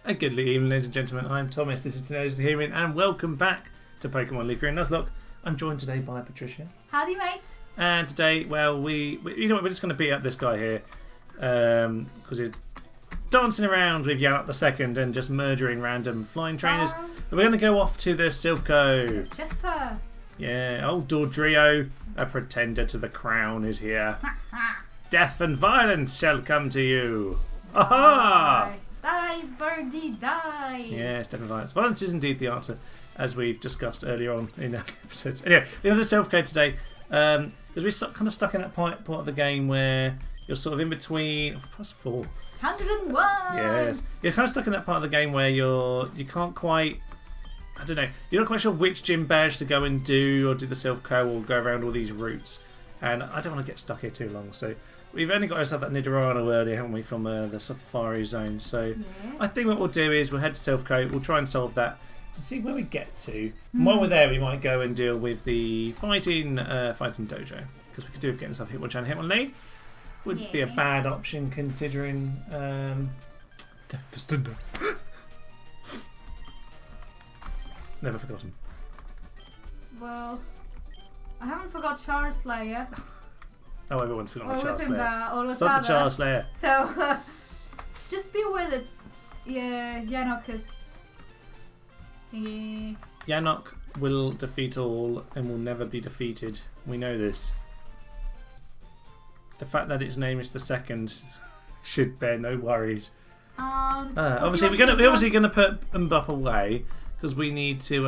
A good evening, ladies and gentlemen. I'm Thomas. This is Today's Hearing, and welcome back to Pokemon Leaf Green Nuzlocke. I'm joined today by Patricia. Howdy, mate. And today, well, we you know what, we're just going to beat up this guy here because he's dancing around with Yannock the Second and just murdering random flying trainers. We're going to go off to the Silph. Chester. Yeah, old Dordrio, a pretender to the crown, is here. Death and violence shall come to you. Aha! Die, birdie, die! Yes, death and violence. Violence is indeed the answer, as we've discussed earlier on in episodes. Anyway, we have the Silph today, because we're kind of stuck in that part of the game where you're sort of in between. Plus 4. 101! Yes. You're kind of stuck in that part of the game where you can't quite. I don't know. You're not quite sure which gym badge to go and do, or do the Silph or go around all these routes. And I don't want to get stuck here too long, so we've only got ourselves that Nidorano earlier, haven't we, from the Safari Zone. So yeah. I think what we'll do is we'll head to Silph, we'll try and solve that and see where we get to. And while we're there, we might go and deal with the fighting dojo, because we could do with getting stuff hit one chan, hit one knee. Wouldn't be a bad option considering Vestundo. Never forgotten. Well, I haven't forgot Charles Slayer. Oh, everyone's forgotten the Charles Slayer. It's not the Charles Slayer. So, just be aware that, Yannock is... Yannock will defeat all and will never be defeated. We know this. The fact that its name is the second should bear no worries. Obviously, we're obviously going to put Mbop away because we need to.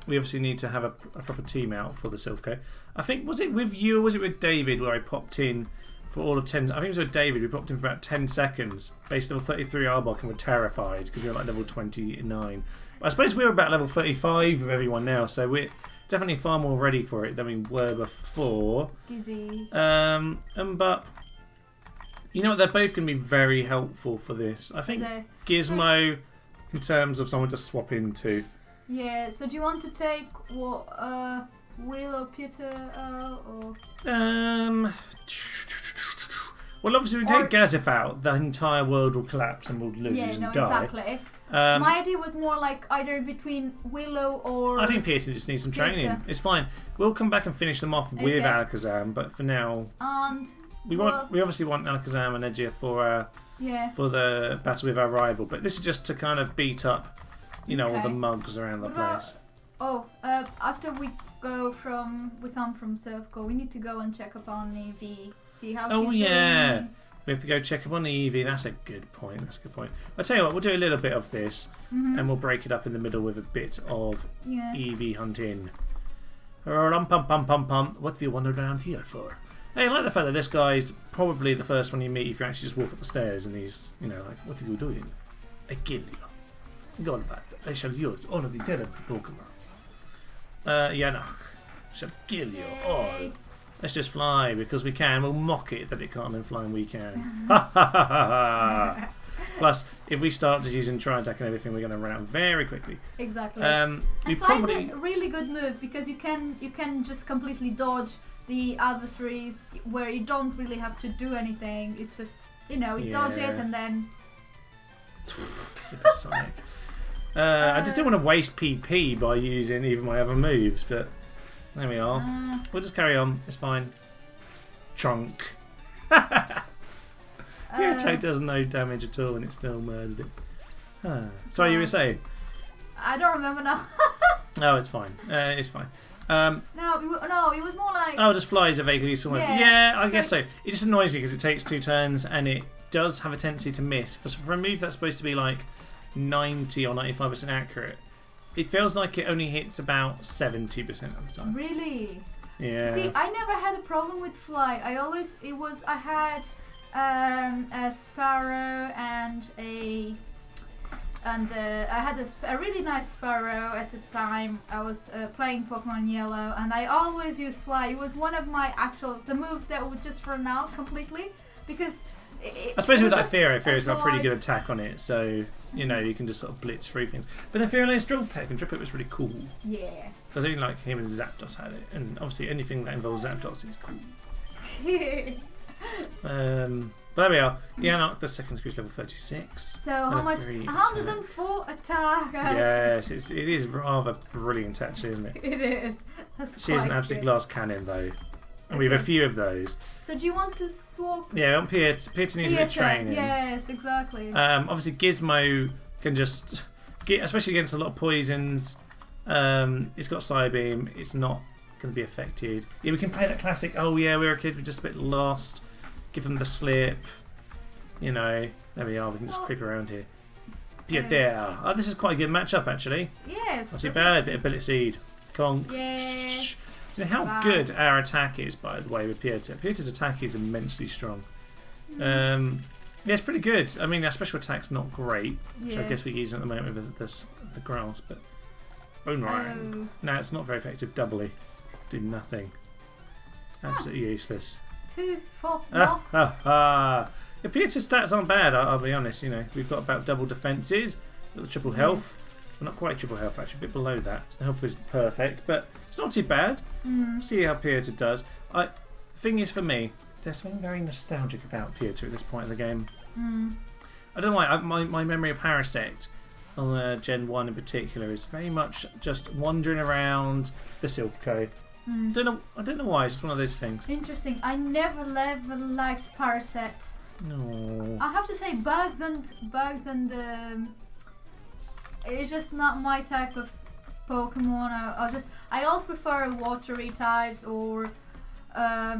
We obviously need to have a proper team out for the Silph. I think, was it with you or was it with David where I popped in for all of 10? I think it was with David. We popped in for about 10 seconds. Base level 33 Arbok, and we're terrified because we're like level 29. I suppose we're about level 35 with everyone now, so we're definitely far more ready for it than we were before. Gizzy. But you know what? They're both going to be very helpful for this. I think Gizmo, in terms of someone to swap into. Yeah. So do you want to take what Will or Peter or? Well, obviously, we take Gazif out, the entire world will collapse and we'll lose and die. Exactly. My idea was more like either between Willow or... I think Peter just needs some training. Peter. It's fine. We'll come back and finish them off with Alakazam, but for now... And... We obviously want Alakazam and Edgia for the battle with our rival, but this is just to kind of beat up, all the mugs around the place. After we come from Silph, we need to go and check up on Eevee, see how she's doing. We have to go check up on the Eevee. That's a good point. I'll tell you what, we'll do a little bit of this and we'll break it up in the middle with a bit of Eevee hunting. What do you wander around here for? Hey, I like the fact that this guy's probably the first one you meet if you actually just walk up the stairs and he's, like, what are you doing? I kill you. Golbat, I shall use all of the terrible Pokemon. Yannock shall kill you all. Let's just fly because we can. We'll mock it that it can't, and flying we can. Plus, if we start just using try attack and everything, we're going to run out very quickly. Exactly. And fly's a really good move because you can just completely dodge the adversaries where you don't really have to do anything. It's just you dodge it and then. Supersonic. I just don't want to waste PP by using even my other moves, but. There we are. We'll just carry on. It's fine. Chunk. Your attack does no damage at all and it still murdered it. Sorry, you were saying? I don't remember now. Oh, it's fine. It's fine. No, it was more like... Oh, just flies are vaguely useful. Yeah, I guess so. It just annoys me because it takes 2 turns and it does have a tendency to miss. For a move that's supposed to be like 90 or 95% accurate, it feels like it only hits about 70% of the time. Really? Yeah. See, I never had a problem with fly. I had a sparrow and I had a really nice sparrow at the time. I was playing Pokemon Yellow, and I always used fly. It was one of my the moves that would just run out completely because. I suppose with that Fearo's got a pretty good attack on it, so you can just sort of blitz through things. But then Fearola's Drill Peck and Drip It was really cool. Yeah. Because I only like him and Zapdos had it, and obviously anything that involves Zapdos is cool. But there we are. Yeah, unlock the second increase level 36. So how much? 104 attack. Yes, it is rather brilliant actually, isn't it? It is. That's She is an absolute glass cannon though. And we have a few of those. So do you want to swap? Yeah, on Pieta needs a bit of training. Yes, exactly. Obviously Gizmo can just get, especially against a lot of poisons. It's got Psybeam. It's not going to be affected. Yeah, we can play that classic. Oh yeah, we were a kid. We're just a bit lost. Give them the slip. You know, there we are. We can just click around here. Yeah, there. Oh, this is quite a good matchup actually. Yes. Not too bad. Bit of Billet Seed. Conk. Yes. You know how good our attack is, by the way, with Pieta. Pieta's attack is immensely strong. Yeah, it's pretty good. I mean, our special attack's not great, which I guess we're using at the moment with the grass, but Boomerang. No, it's not very effective. Doubly. Do nothing. Absolutely useless. 2, 4, Yeah, Pieta's stats aren't bad, I'll be honest. You know, we've got about double defences, got the triple health. Well, not quite triple health, actually, a bit below that. So the health is perfect, but it's not too bad. See how Pieta does. Thing is, for me, there's something very nostalgic about Pieta at this point in the game. I don't know why. My memory of Parasect on Gen 1 in particular is very much just wandering around the Silph code. I don't know why. It's just one of those things. Interesting. I never liked Parasect. No. I have to say, bugs and it's just not my type of Pokemon. I also prefer watery types or I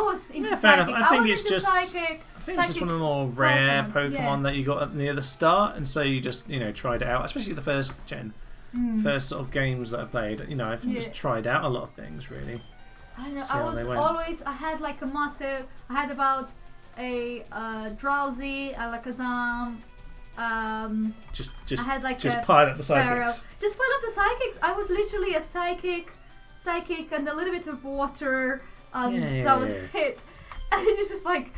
was into psychic. I think it's just psychic. I think it's just one of the more rare Pokemon that you got near the start, and so you just tried it out, especially the first gen, first sort of games that I played. I think just tried out a lot of things really. I don't know. I had like a massive. I had about a Drowsy, a Alakazam. I had like just a pile up the Sparrow. psychics. Just pile up the psychics. I was literally a psychic, and a little bit of water. That was it. And it was just like,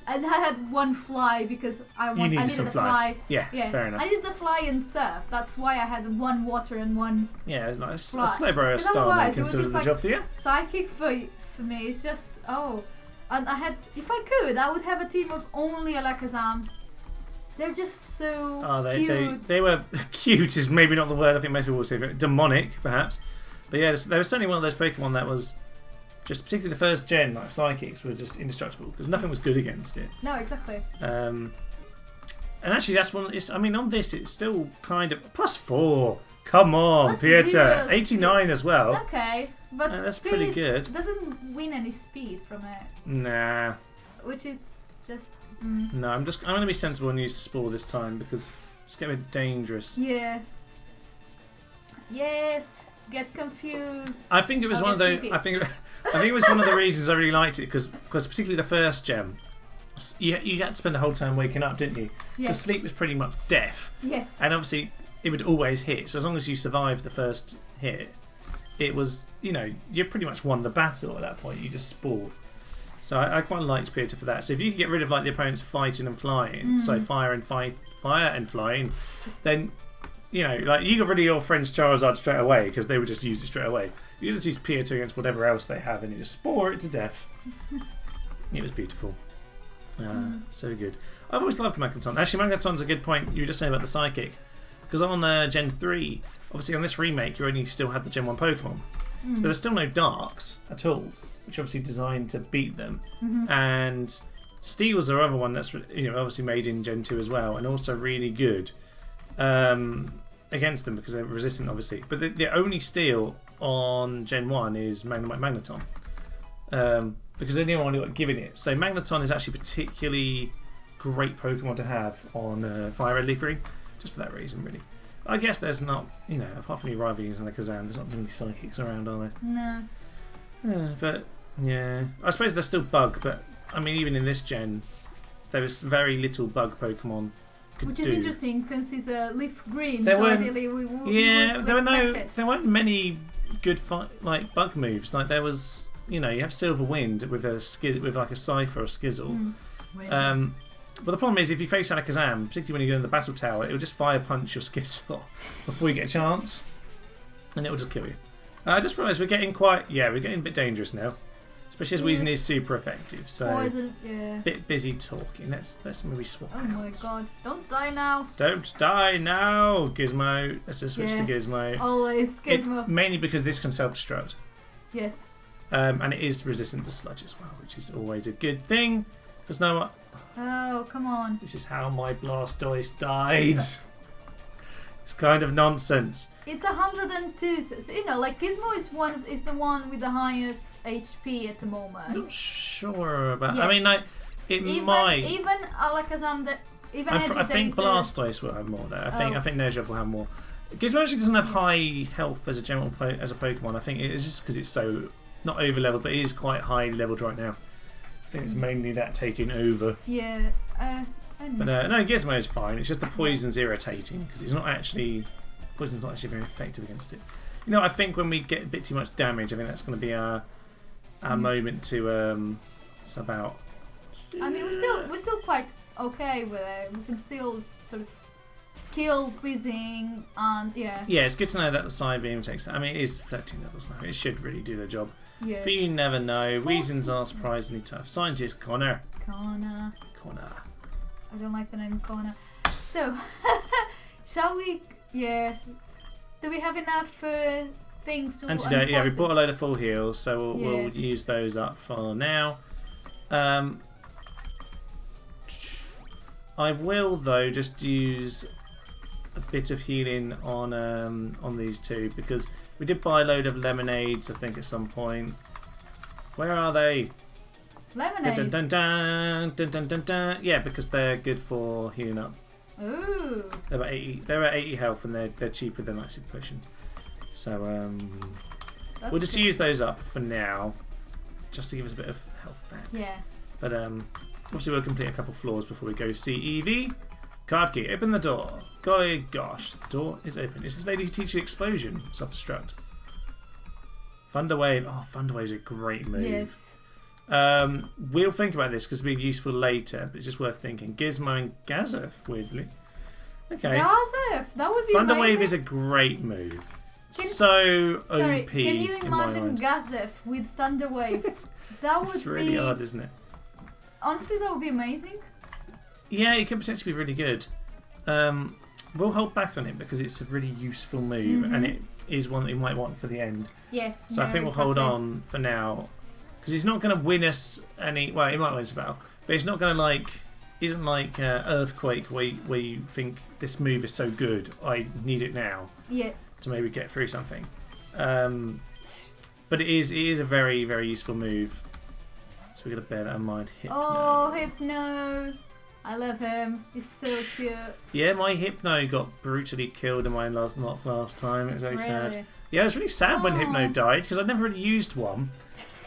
and I had one fly because I needed a fly. Yeah, fair enough. I needed the fly in Surf. That's why I had one water and one. Yeah, it's nice. Fly. A Slowbro style considered the job for you. Psychic for me. It's just and I had, if I could, I would have a team of only Alakazam. They're just so cute. They were cute is maybe not the word I think most people would say, but demonic perhaps. But yeah, there was certainly one of those Pokemon that was just, particularly the first gen, like Psychics were just indestructible because nothing was good against it. No, exactly. And actually that's one. On this it's still kind of +4. Come on, Pieta. 89 as well. Okay, but that's speed pretty good. Doesn't win any speed from it. Nah. Which is just. No, I'm going to be sensible and use Spore this time because it's getting a bit dangerous. Yeah. Yes. Get confused. I think it was one of those. I think it was one of the reasons I really liked it because particularly the first gem, you had to spend the whole time waking up, didn't you? Yes. So sleep was pretty much death. Yes. And obviously it would always hit. So as long as you survived the first hit, it was you pretty much won the battle at that point. You just spored. So I quite liked Pieta for that. So if you could get rid of like the opponents fighting and flying, so fire and flying, then you got rid of your friend's Charizard straight away because they would just use it straight away. You just use Pieta against whatever else they have, and you just spore it to death. It was beautiful. So good. I've always loved Magneton. Actually, Magneton's a good point. You were just saying about the Psychic, because on Gen 3, obviously on this remake, you only still had the Gen 1 Pokemon, so there were still no Darks at all, which are obviously designed to beat them. And Steel's the other one that's obviously made in Gen 2 as well, and also really good against them because they're resistant, obviously. But the only Steel on Gen 1 is Magneton, because they're the only one who got given it. So Magneton is actually a particularly great Pokemon to have on Fire Red Leaf Green, just for that reason, really. I guess there's not, apart from your rivalries and the Kazan, there's not too many Psychics around, are there? No. But yeah, I suppose there's still Bug, but even in this gen, there was very little Bug Pokemon. Which is interesting since he's a leaf green. There so ideally we would there weren't many good Bug moves. Like there was, you have Silver Wind with like a Cypher or Skizzle. But the problem is if you face Alakazam, particularly when you go in the battle tower, it will just fire punch your Skizzle before you get a chance, and it will just kill you. I just realised we're getting a bit dangerous now. Especially as Weezing is super effective. So Poison, yeah. bit busy talking. Let's maybe swap Oh out. my god. Don't die now. Don't die now, Gizmo. Let's just switch to Gizmo. Always Gizmo. Mainly because this can self-destruct. Yes. And it is resistant to sludge as well, which is always a good thing. Because no what? Oh, come on. This is how my Blastoise died. It's kind of nonsense. It's 102. So, you know, like Gizmo is the one with the highest HP at the moment. Not sure about. Yes. I mean, like it might. Even Alakazam, even I think Blastoise will have more there. I think Nezhov will have more. Gizmo actually doesn't have high health as a general as a Pokemon. I think it's just because it's so not over leveled, but it is quite high leveled right now. I think it's mainly that taking over. Yeah. But no, Gizmo is fine. It's just the poison's irritating because it's not actually poison's not actually very effective against it. You know, I think when we get a bit too much damage, I think that's going to be our moment to sub out. I mean, we're still quite okay with it. We can still sort of kill Weezing and yeah. Yeah, it's good to know that the side beam takes. I mean, it is 13 levels now. It should really do the job. Yeah. But you never know. Weezings are surprisingly tough. Scientist Connor. Connor. I don't like the name Connor. So, shall we? Yeah. Do we have enough things to? Antidote. Yeah, we bought a load of full heals, so we'll use those up for now. I will though just use a bit of healing on these two because we did buy a load of lemonades. I think at some point. Where are they? Lemonade. Dun, dun, dun, dun, dun, dun, dun. Yeah, because they're good for healing up. Ooh. They're about 80. They're at 80 health, and they're cheaper than like super potions. So we'll just use those up for now, just to give us a bit of health back. Yeah. But obviously we'll complete a couple floors before we go see Eevee. Card key. Open the door. Golly gosh, the door is open. Is this lady who teaches you explosion? Self-destruct. Thunder Wave. Oh, Thunder Wave is a great move. Yes. We'll think about this because it'll be useful later, but it's just worth thinking. Gizmo and Gazef, weirdly. Okay. Gazef, that would be Thunder amazing. Wave is a great move. Sorry, OP. Can you imagine Gazef with Thunder Wave? That would be... It's really hard, isn't it? Honestly, that would be amazing. Yeah, it could potentially be really good. We'll hold back on it because it's a really useful move and it is one that you might want for the end. Yeah. So I think we'll hold on for now. Because he's not going to win us any... Well, he might win us a battle. But he's not going to like... Isn't like Earthquake where you think this move is so good, I need it now. Yeah. To maybe get through something. But it is a very, very useful move. So we've got to bear that in mind. Hypno. Oh, Hypno. I love him. He's so cute. Yeah, my Hypno got brutally killed in my last time. It was very sad. Yeah, it was really sad when Hypno died because I'd never really used one.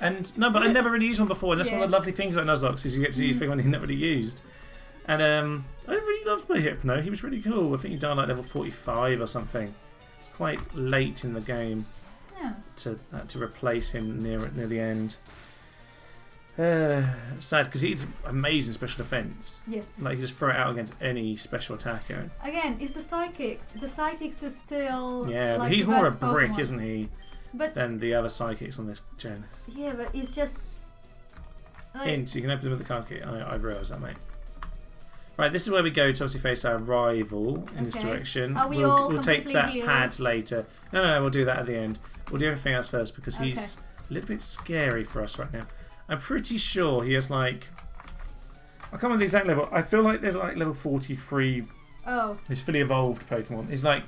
And no, but I never really used one before, and that's one of the lovely things about Nuzlocke is you get to use one you've never really used. And I really loved my Hypno. He was really cool. I think he died like level 45 or something. It's quite late in the game to replace him near the end. Sad because he has amazing special defense. Yes. Like you just throw it out against any special attacker. Again, it's the psychics. The psychics are still. Yeah, like but he's the more a best brick, Pokemon. isn't he? But than the other psychics on this gen. Yeah, but it's just. Like, Hint, you can open them with the card key. I've realised that, mate. Right, this is where we go to obviously face our rival in this direction. Are we all we'll take that healed? pad later. No, we'll do that at the end. We'll do everything else first because he's a little bit scary for us right now. I'm pretty sure he has like... I can't remember the exact level. I feel like there's like level 43. Oh. He's fully evolved Pokemon. He's like...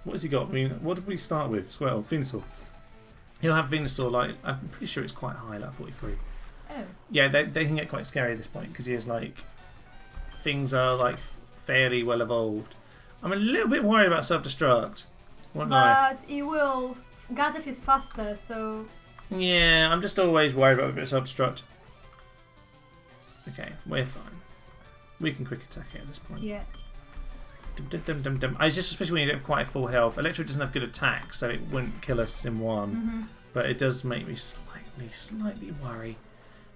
What has he got? I mean, what did we start with? Well, Venusaur. He'll have Venusaur like... I'm pretty sure it's quite high, like 43. Oh. Yeah, they can get quite scary at this point because he has like... Things are like fairly well evolved. I'm a little bit worried about self-destruct. But he will... Gazef is faster, so... Yeah, I'm just always worried about a bit of self-destruct. Okay, we're fine. We can quick attack it at this point. Yeah. I just, especially when you get quite full health. Electro doesn't have good attack, so it wouldn't kill us in one. But it does make me slightly worry.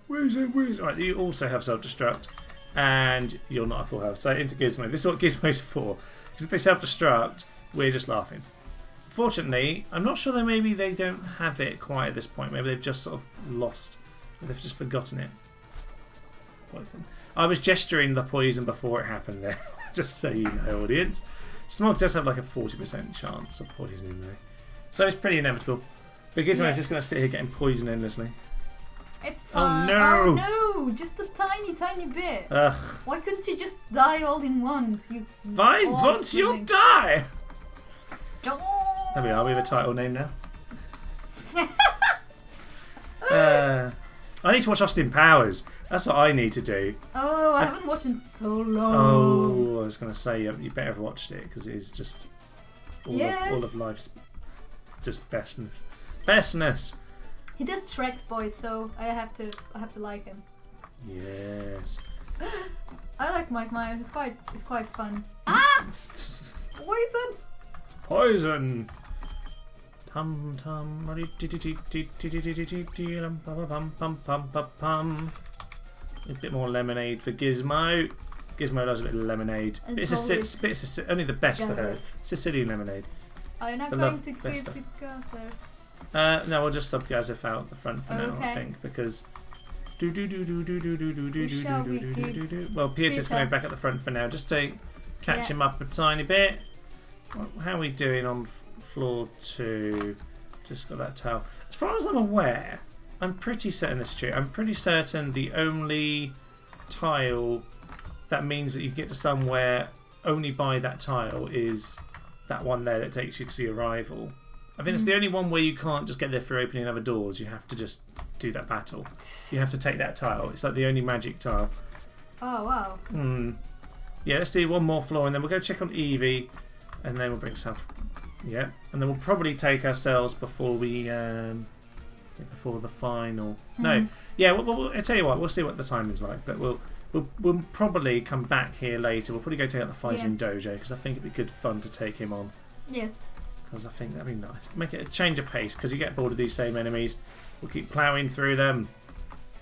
Where's it? Right, you also have self-destruct, and you're not at full health. So into Gizmo. This is what Gizmo's for. Because if they self-destruct, we're just laughing. Fortunately, I'm not sure that maybe they don't have it quite at this point. Maybe they've just sort of lost They've just forgotten it. Poison. I was gesturing the poison before it happened there, just so you know, audience. Smog does have like a 40% chance of poisoning though. So it's pretty inevitable. But Gizmo's just going to sit here getting poisoned endlessly. It's fine. Oh no! Oh no! Just a tiny bit. Ugh. Why couldn't you just die all in one? Why won't you die? There There we are, we have a title name now. I need to watch Austin Powers. That's what I need to do. Oh, I haven't watched in so long. Oh, I was going to say, you better have watched it because it is just all of life's just bestness. Bestness! He does Shrek's voice, so I have to like him. Yes. I like Mike Myers. It's quite fun. Ah! Poison! Poison! Tum tum. A bit more lemonade for Gizmo. Gizmo loves a bit of lemonade. And It's only the best for her. Sicilian lemonade. Are you not I going love to best give stuff. the Gaza? No, we'll just sub Gazif out the front for now, I think, because. Well, Peter's coming back at the front for now, just to catch him up a tiny bit. How are we doing on floor 2? Just got that towel. As far as I'm aware, I'm pretty certain this is true. I'm pretty certain the only tile that means that you get to somewhere only by that tile is that one there that takes you to your rival. I think it's the only one where you can't just get there through opening other doors. You have to just do that battle. You have to take that tile. It's like the only magic tile. Oh, wow. Yeah, let's do one more floor and then we'll go check on Evie and then we'll bring Silph. Yeah, and then we'll probably take ourselves before we before the final. No, yeah. I'll tell you what. We'll see what the timing's like, but we'll probably come back here later. We'll probably go take out the fighting dojo because I think it'd be good fun to take him on. Yes. Because I think that'd be nice. Make it a change of pace because you get bored of these same enemies. We'll keep ploughing through them.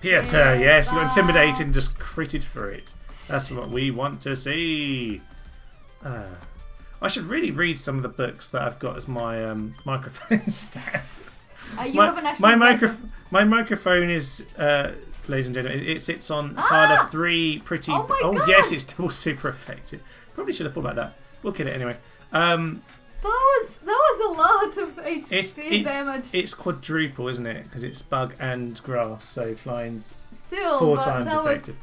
Peter, yes, you got intimidated and just critted through it. That's what we want to see. I should really read some of the books that I've got as my microphone stand. My microphone is, ladies and gentlemen, it sits on pile of 3 pretty. God. Yes, it's still super effective. Probably should have thought about that. We'll get it anyway. That was a lot of HP damage. It's quadruple, isn't it? Because it's bug and grass, so flying's Still 4 times effective.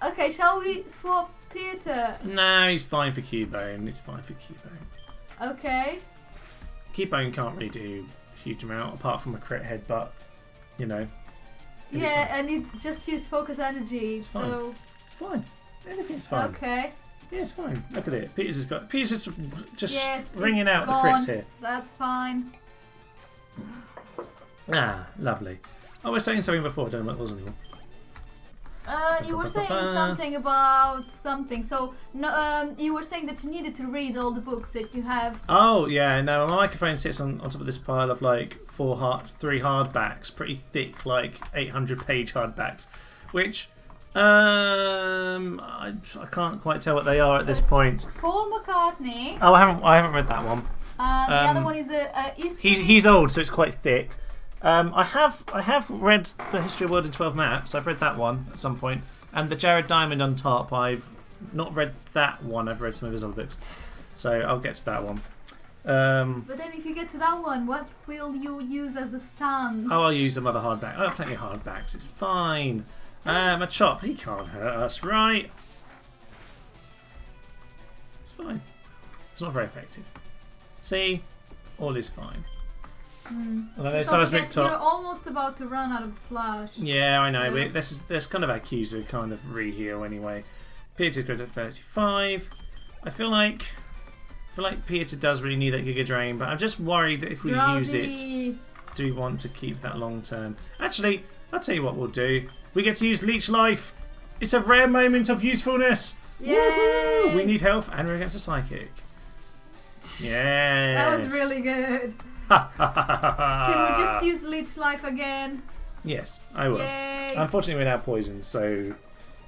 Okay, shall we swap Peter? No, he's fine for Cubone. It's fine for Cubone. Okay. Cubone can't really do a huge amount apart from a crit headbutt, you know. Yeah, and it's just use focus energy, it's fine. It's fine. Anything's fine. Okay. Yeah, it's fine. Look at it. Peter's just ringing out the crits here. That's fine. Ah, lovely. I was saying something before. I don't know what it was anymore. You were saying something about something. So, no, you were saying that you needed to read all the books that you have. Oh, yeah. No, my microphone sits on top of this pile of like 3 hardbacks, pretty thick, like 800-page hardbacks, which I can't quite tell what they are at this point. Paul McCartney. Oh, I haven't read that one. The other one is a history. He's old, so it's quite thick. I have read the History of the World in 12 Maps. I've read that one at some point, and the Jared Diamond on top. I've not read that one. I've read some of his other books, so I'll get to that one. But then, if you get to that one, what will you use as a stand? Oh, I'll use some other hardback. I have plenty of hardbacks. It's fine. A chop. He can't hurt us, right? It's fine. It's not very effective. See, all is fine. You're almost about to run out of slash. Yeah, I know. Yeah. There's kind of our cues to kind of re-heal anyway. Peter's good at 35. I feel like Peter does really need that Giga Drain, but I'm just worried that if we use it, do we want to keep that long term? Actually, I'll tell you what we'll do. We get to use Leech Life. It's a rare moment of usefulness. Yay! Woohoo! We need health and we're against a psychic. Yeah. That was really good. Can we just use Leech Life again? Yes, I will. Yay. Unfortunately, we're now poisoned, so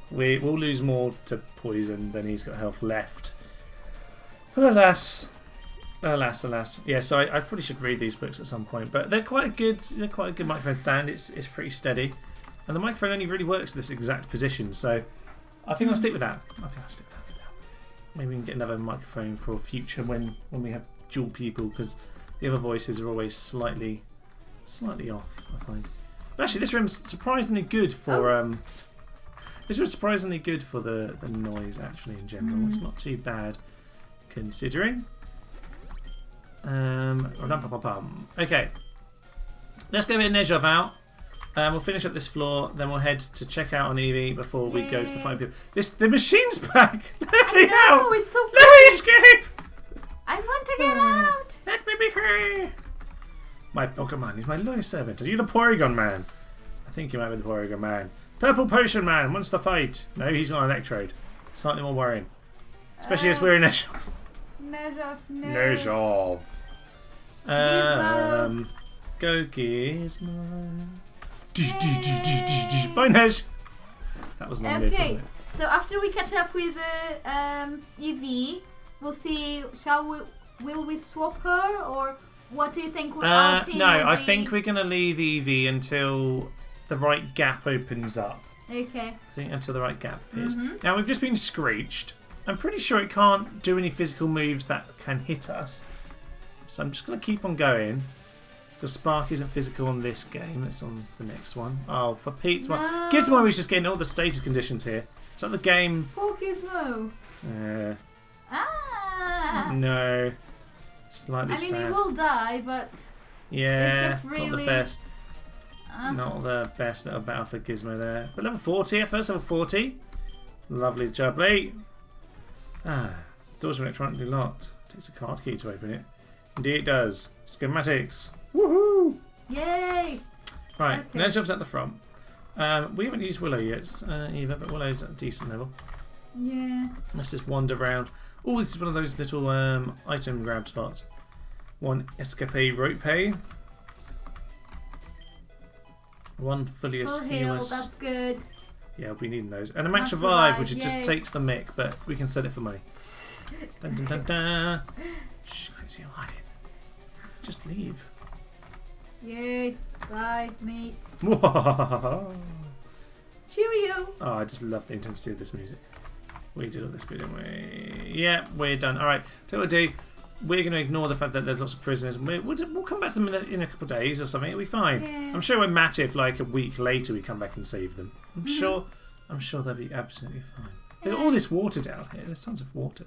we'll lose more to poison than he's got health left. But alas. Yeah, so I probably should read these books at some point, but they're quite a good microphone stand. It's pretty steady. And the microphone only really works in this exact position, so I think I'll stick with that. I think I'll stick with that for now. Maybe we can get another microphone for future when we have dual people, because the other voices are always slightly off, I find. But actually, this room's surprisingly good for this room's surprisingly good for the noise. Actually, in general, it's not too bad considering. Okay, let's go a bit of Nezhov out. We'll finish up this floor, then we'll head to check out on Eevee before we go to the fight people. The machine's back! Let me out! It's so Let me escape! I want to get out! Let me be free! My Pokemon is my loyal servant. Are you the Porygon Man? I think you might be the Porygon Man. Purple Potion Man wants to fight. No, he's not an Electrode. Slightly more worrying. Especially as we're in Nezhov. Nezhov. Gizmo. Go Gizmo. Bye, Nej. That was long lived, wasn't it? So after we catch up with Eevee, we'll see. Will we swap her, or what do you think? Our team no, will I be? think we're gonna leave Eevee until the right gap opens up. Okay. I think until the right gap appears. Now we've just been screeched. I'm pretty sure it can't do any physical moves that can hit us. So I'm just gonna keep on going. The Spark isn't physical on this game, it's on the next one. Oh, for Pete's one. Gizmo is just getting all the status conditions here. Is that the game? Poor Gizmo. No. Slightly sad. He will die, but yeah, it's just really not the best. Not the best little battle for Gizmo there. But level 40, our first level 40. Lovely jubbly. Doors are electronically locked. Takes a card key to open it. Indeed it does. Schematics. Woohoo! Yay! Right, Okay. Nezhov's at the front. We haven't used Willow yet either, but Willow's at a decent level. Yeah. Let's just wander around. Oh, this is one of those little item grab spots. One escape rope. One fully Full heal, that's good. Yeah, we'll be needing those. And a match Match revive, revive, which it just yay. takes the mick, but we can sell it for money. Dun, dun, dun, dun. Shh, I can see you hiding. Just leave. Yay. Bye, mate. Oh, Cheerio. I just love the intensity of this music. We did all this bit, didn't we? Yeah, we're done. Alright, so what we'll do, we're going to ignore the fact that there's lots of prisoners. We'll come back to them in a couple of days or something. It'll be fine. Yeah. I'm sure it won't matter if like a week later we come back and save them. I'm sure they'll be absolutely fine. There's all this water down here. There's tons of water.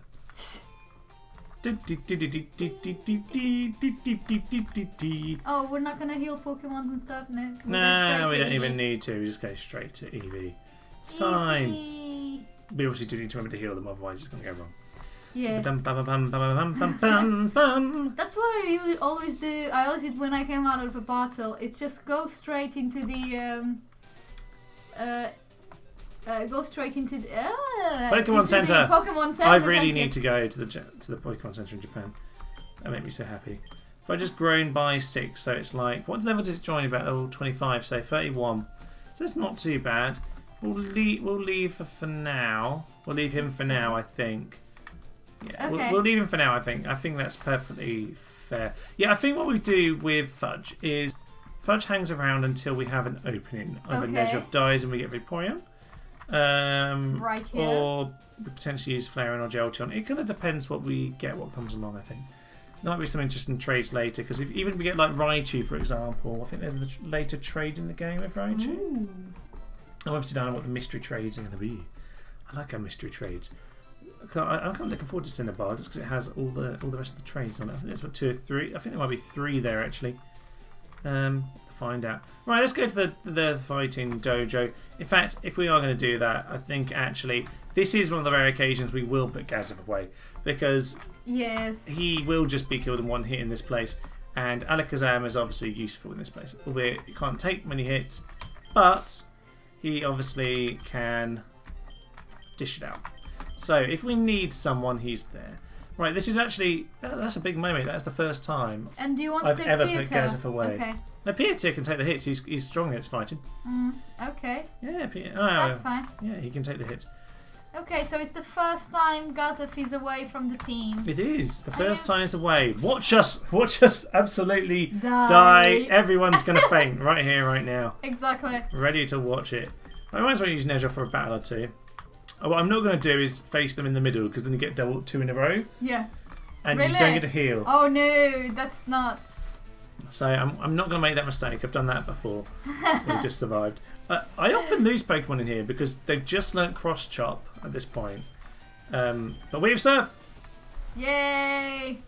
Oh, we're not gonna heal Pokemon and stuff, no? No, we don't even need to. We just go straight to Eevee. It's fine. Eevee. We obviously do need to remember to heal them, otherwise it's going to go wrong. Yeah. That's what I always do. I always did when I came out of a battle. It's just go straight into the Pokemon Center. Pokemon Center. I really need to go to the Pokemon Center in Japan. That makes me so happy. If I just grown by 6, so it's like, what level did it join about? Level 25, so 31. So it's not too bad. We'll leave for now. We'll leave him for now, I think. Yeah, Okay. we'll leave him for now, I think. I think that's perfectly fair. Yeah, I think what we do with Fudge is Fudge hangs around until we have an opening. Either Nezhov dies and we get Vaporeon. Right here. Or we potentially use Flareon or Jolteon. It kind of depends what we get, what comes along, I think. There might be some interesting trades later, because even if we get like Raichu, for example, I think there's a later trade in the game with Raichu. Ooh. I obviously don't know what the mystery trades are going to be. I like our mystery trades. I'm kind of looking forward to Cinnabar just because it has all the rest of the trades on it. I think there's about 2 or 3. I think there might be 3 there actually. To find out. Right, let's go to the fighting dojo. In fact, if we are going to do that, I think actually this is one of the rare occasions we will put Gazef away, because he will just be killed in one hit in this place, and Alakazam is obviously useful in this place. Albeit he can't take many hits, but he obviously can dish it out. So if we need someone, he's there. Right, this is actually that's a big moment. That's the first time And do you want I've to take ever Pieta? put Gazef away. Okay. Now Pieta can take the hits. He's strong against fighting. Okay. Yeah, Pieta. That's fine. Yeah, he can take the hits. Okay, so it's the first time Gazef is away from the team. It is. The first time it's away. Watch us absolutely die. Everyone's going to faint right here, right now. Exactly. Ready to watch it. I might as well use Nezha for a battle or two. What I'm not going to do is face them in the middle because then you get double 2 in a row. Yeah. And really? you don't get to heal. Oh no, that's not. So I'm not going to make that mistake. I've done that before. We've just survived. I often lose Pokemon in here because they've just learnt Cross Chop at this point. But we've Surf! Yay!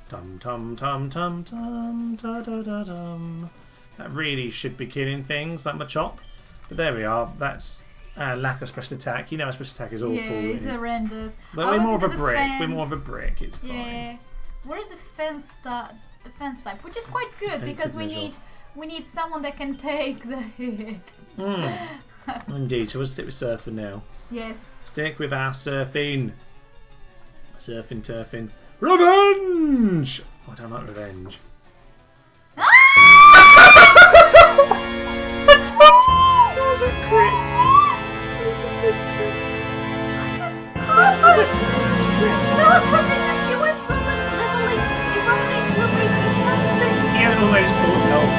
Tum tum tum tum tum da da da dum. That really should be killing things like Machop. But there we are. That's lack of special attack. You know, our special attack is awful. Yeah, it's horrendous. But we're more of a brick. We're more of a brick. It's fine. Yeah, we're a defense type, which is quite good because we need someone that can take the hit. Indeed. So we'll stick with Surfing now. Yes. Stick with our surfing. Surfing, turfing. Revenge! Oh, I don't like revenge. That was a crit. That was a good crit. I just That was a crit. That was horrendous. It went from a level like from an HP to something. He had almost full health.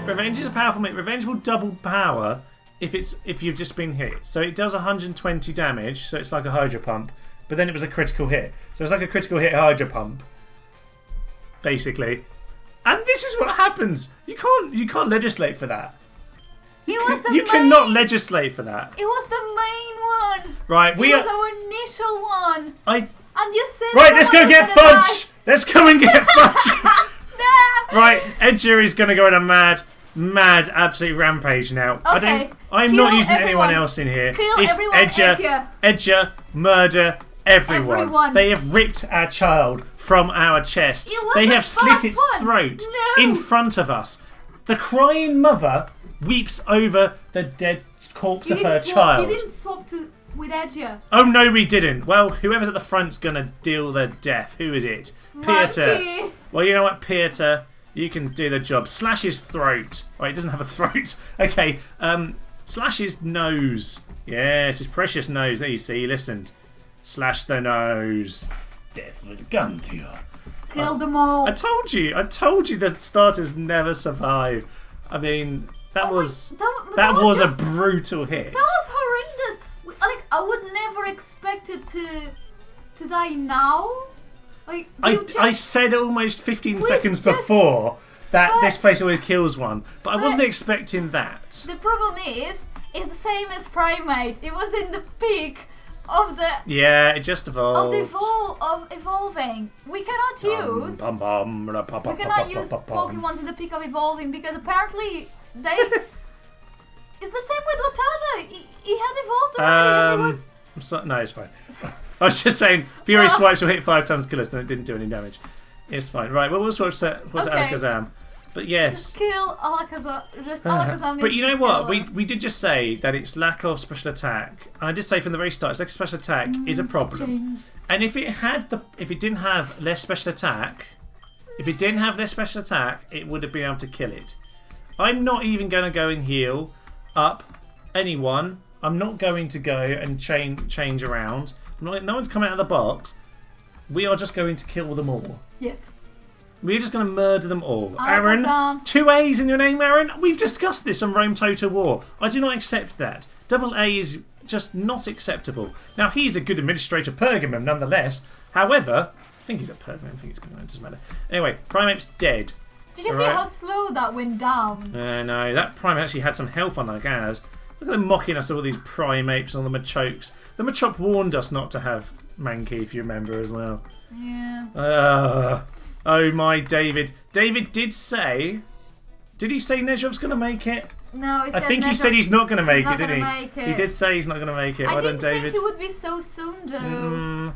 Revenge is a powerful move. Revenge will double power if you've just been hit. So it does 120 damage. So it's like a Hydro Pump. But then it was a critical hit. So it's like a critical hit Hydro Pump. Basically. And this is what happens. You can't legislate for that. You cannot legislate for that. It was the main one. Right, it was our initial one. And you said right, let's go get Fudge. Let's go and get Fudge. No. Right, Edger is going to go on a mad, absolute rampage now. Okay. I'm not using anyone else in here. Kill it's everyone. Edger, murder everyone. They have ripped our child from our chest. They have slit its throat in front of us. The crying mother weeps over the dead corpse of her child. You didn't swap with Edger. Oh no, we didn't. Well, whoever's at the front's gonna deal the death. Who is it? Peter. Well, you know what, Peter? You can do the job. Slash his throat. Oh, he doesn't have a throat. Okay. Slash his nose. Yes, his precious nose. There you see. He listened. Slash the nose. Death will come to you. Kill them all. I told you the starters never survive. I mean, that was a brutal hit. That was horrendous. Like, I would never expect it to die now. Like, I said almost 15 seconds before that this place always kills one, but I wasn't expecting that. The problem is, it's the same as Primate. It was in the peak of the... Yeah, it just evolved. Of evolving. We cannot use... We cannot use Pokemon in the peak of evolving because apparently they... It's the same with Latada. He had evolved already and he was... No, it's fine. I was just saying, Fury Swipes will hit 5 times kill us and it didn't do any damage. It's fine. Right, well, we'll switch to Alakazam. But yes. Just kill Alakazam. Just Alakazam. But you know what? We did just say that its lack of special attack. And I did say from the very start, its lack of special attack is a problem. And if it didn't have less special attack, it would have been able to kill it. I'm not even going to go and heal up anyone. I'm not going to go and change around. No one's coming out of the box. We are just going to kill them all. Yes. We're just going to murder them all. Aaron, 2 A's in your name, Aaron. We've discussed this on Rome Total War. I do not accept that. Double A is just not acceptable. Now, he's a good administrator Pergamum, nonetheless. However, I think he's a Pergamum. I think he's going to... It doesn't matter. Anyway, Primate's dead. Did you see how slow that went down? No, that Primate actually had some health on like ours. Look at them mocking us, all these Primates and all the Machokes. The Machop warned us not to have Mankey, if you remember, as well. Yeah. Oh my David. David did say... Did he say Nezhov's going to make it? No, I think he said he's not going to make it, didn't he? Make it. He did say he's not going to make it. I well done, didn't David. think he would be so soon, though.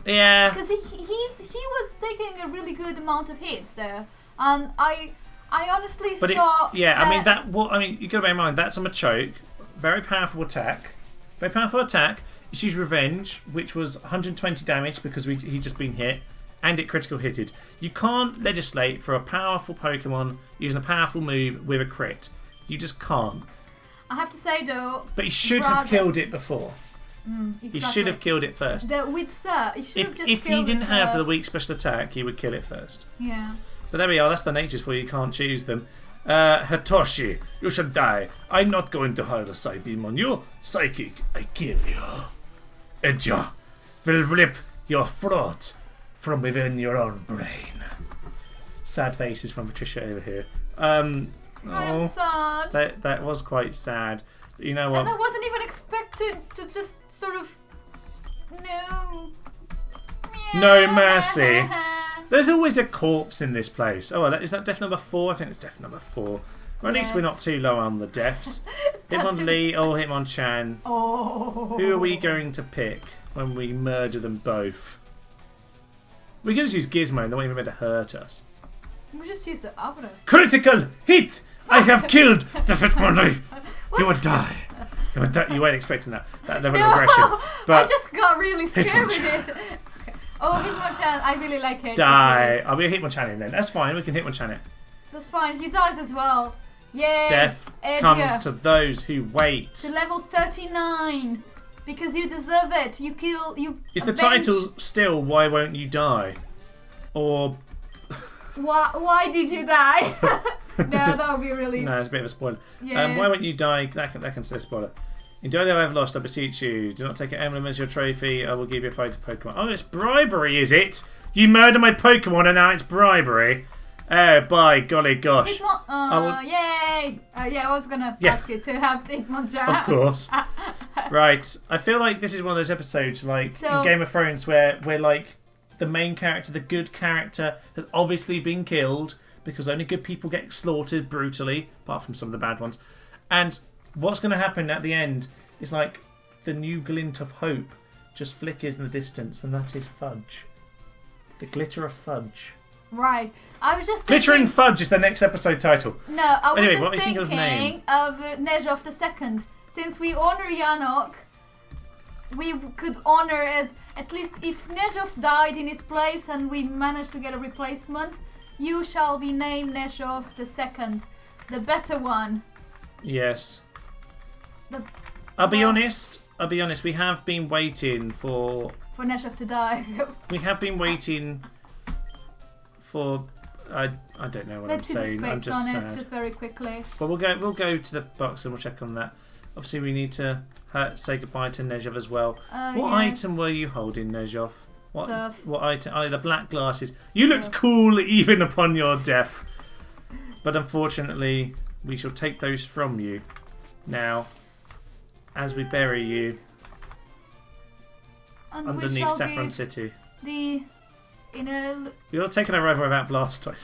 Yeah. Because he was taking a really good amount of hits there. And I honestly thought... I mean, you got to bear in mind, that's a Machoke. Very powerful attack. It's used Revenge, which was 120 damage because he'd just been hit. And it critical hitted. You can't legislate for a powerful Pokemon using a powerful move with a crit. You just can't. I have to say though. But he should have killed it before. Exactly. He should have killed it first. With Sir, he should have just if killed he didn't Sir. have the weak special attack, he would kill it first. Yeah. But there we are. That's the natures for you. You can't choose them. Hitoshi, you should die. I'm not going to hire a side beam on you. Psychic, I kill you. Edja will rip your throat from within your own brain. Sad faces from Patricia over here. I'm sad. That was quite sad. But you know what? And I wasn't even expected to just sort of... No mercy. There's always a corpse in this place. Oh, is that death number 4? I think it's death number 4. Well, at least we're not too low on the deaths. Hitmonchan or Hitmonchan. Oh. Who are we going to pick when we murder them both? We're going to use Gizmo and they won't even be able to hurt us. We just use the other. Critical hit! I have killed the Hitmonchan. You would die. You weren't expecting that level of aggression. But I just got really scared with it. Oh, Hitmonchan, I really like it. Die. I'll be a Hitmonchan then. That's fine, we can Hitmonchan it. That's fine, he dies as well. Yay! Death comes to those who wait. To level 39. Because you deserve it. Is the title still Why Won't You Die? Or... Why did you die? No, that would be really... No, it's a bit of a spoiler. Yeah. Why Won't You Die? That can say spoiler. In Dojo I have lost, I beseech you. Do not take an emblem as your trophy. I will give you a fighting Pokemon. Oh, it's bribery, is it? You murder my Pokemon and now it's bribery? Oh, by golly gosh. Yay! I was going to ask you to have Hitmonchan. Of course. Right. I feel like this is one of those episodes like in Game of Thrones where like the main character, the good character, has obviously been killed because only good people get slaughtered brutally, apart from some of the bad ones. And what's going to happen at the end is like the new glint of hope just flickers in the distance, and that is fudge. The glitter of fudge. Right. I was just Glittering Fudge is the next episode title. No, I was anyway, just what do you think of Nezhov II. Since we honor Yanok, we could honor as at least if Nezhov died in his place and we managed to get a replacement, you shall be named Nezhov II, the better one. Yes. I'll be honest. We have been waiting for Nezhov to die. We have been waiting for. I don't know what Let's I'm saying. Let's see the I'm specs just on sad. it, just very quickly. But we'll go to the box and we'll check on that. Obviously, we need to say goodbye to Nezhov as well. What item were you holding, Nezhov? What item? Oh, the black glasses. You looked cool even upon your death. But unfortunately, we shall take those from you now as we bury you underneath Saffron City. You're taking a rival without Blastoise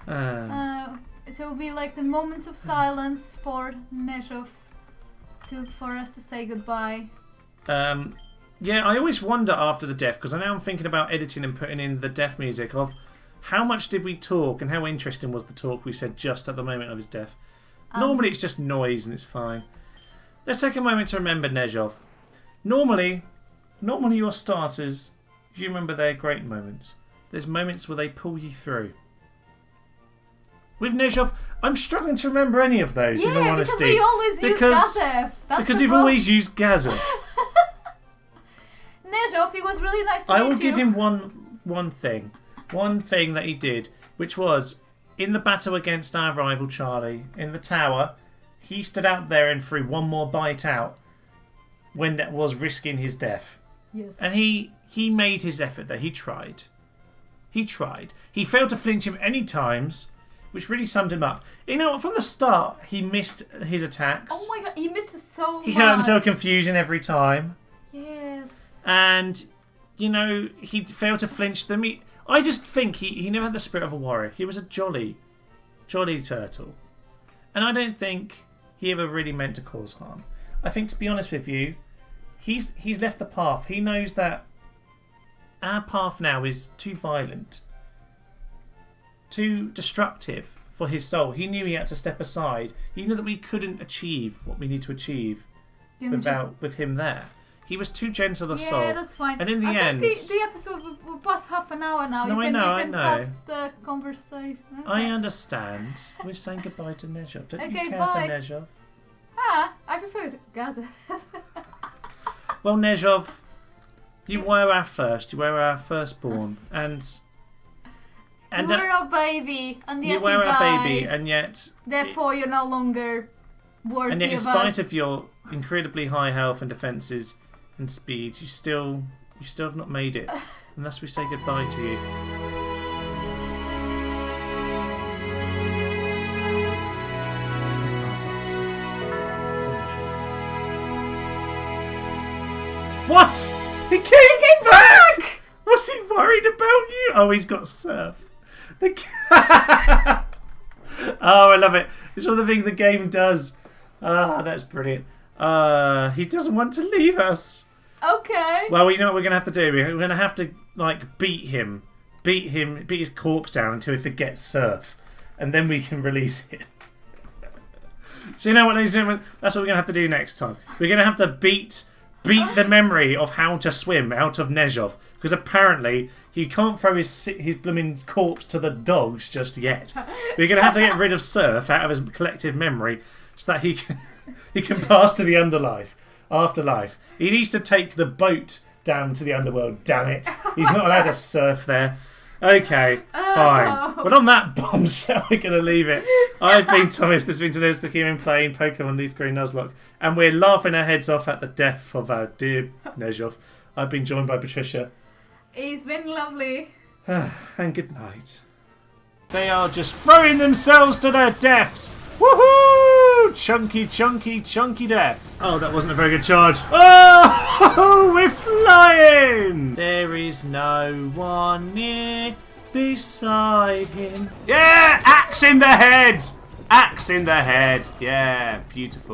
now. So it'll be like the moments of silence for Nezhov for us to say goodbye. Yeah, I always wonder after the death, because I know I'm thinking about editing and putting in the death music of how much did we talk and how interesting was the talk we said just at the moment of his death. Normally it's just noise and it's fine. Let's take a moment to remember Nezhov. Normally your starters, you remember their great moments. There's moments where they pull you through. With Nezhov, I'm struggling to remember any of those, in all honesty. Because we always use Gazev. Because you've always used Gazev. Nezhov, he was really nice to meet you. I will give him one thing. One thing that he did, which was, in the battle against our rival Charlie, in the tower, he stood out there and threw one more bite out when that was risking his death. Yes. And he made his effort there. He tried. He failed to flinch him any times, which really summed him up. You know, from the start, he missed his attacks. Oh my god, he missed it so much. He hurt himself confusion every time. Yes. And, you know, he failed to flinch them. I just think he never had the spirit of a warrior. He was a jolly turtle. And I don't think he ever really meant to cause harm. I think, to be honest with you, he's left the path. He knows that our path now is too violent, too destructive for his soul. He knew he had to step aside. He knew that we couldn't achieve what we need to achieve with him there. He was too gentle a soul. Yeah, that's fine. And in the end... the episode will pass half an hour now. No, you can I know. stop the conversation. Okay. I understand. We're saying goodbye to Nezhov. Don't you care bye. for Nezhov? I prefer Gaza. Well, Nezhov, you were our first. You were our firstborn, and you were a baby, and yet you were died. a baby, and yet therefore you're no longer worthy and yet, in of spite us. of your incredibly high health and defences and speed, you still have not made it. Unless we say goodbye to you. What? He came back! Was he worried about you? Oh, he's got Silph. Oh, I love it. It's one of the things the game does. Ah, that's brilliant. He doesn't want to leave us. Okay. Well, you know what we're going to have to do? We're going to have to, beat his corpse down until he forgets Silph. And then we can release it. So you know what, ladies and gentlemen? That's what we're going to have to do next time. We're going to have to beat the memory of how to swim out of Nezhov, because apparently he can't throw his blooming corpse to the dogs just yet. We're going to have to get rid of Silph out of his collective memory so that he can pass to the afterlife. He needs to take the boat down to the underworld. Damn it! He's not allowed to surf there. Okay, fine. But on that bombshell, we're going to leave it. I've been Thomas. This has been today's The Human playing Pokemon Leaf Green Nuzlocke. And we're laughing our heads off at the death of our dear Nezhov. I've been joined by Patricia. It's been lovely. And good night. They are just throwing themselves to their deaths. Woohoo! Chunky, chunky, chunky death. Oh, that wasn't a very good charge. Oh, we're flying! There is no one near beside him. Yeah! Axe in the head! Axe in the head. Yeah, beautiful.